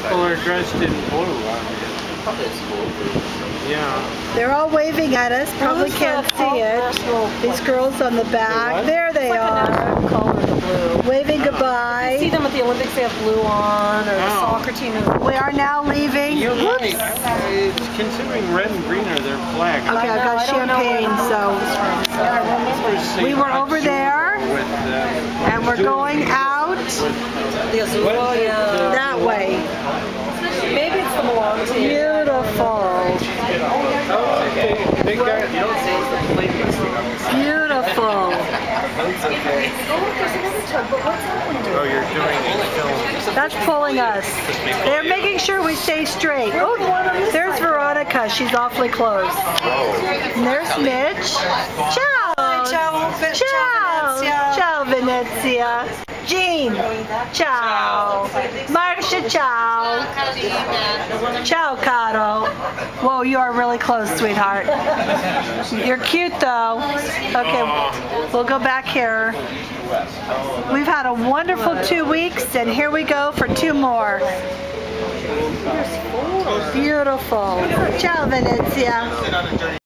people are dressed in blue out here. Yeah. They're all waving at us. Probably can't see it. These girls on the back. There they are. Color, the blue. Waving goodbye. You see them at the Olympics, they have blue on, or the soccer team is blue. We are now leaving. You're right. Considering red and green are their flag. Okay, I've got champagne, so we were over there, and we're going out that way. Maybe it's the Milan team. Beautiful. Beautiful. Oh, you're doing a film. That's pulling us. They're making sure we stay straight. Oh, there's Veronica. She's awfully close. And there's Mitch. Ciao. Ciao. Ciao, Venezia. Jean. Ciao. Marcia, ciao. Ciao, Caro. Whoa, you are really close, sweetheart. You're cute, though. Okay, we'll go back here. We've had a wonderful 2 weeks, and here we go for 2 more. Beautiful. Ciao, Venezia.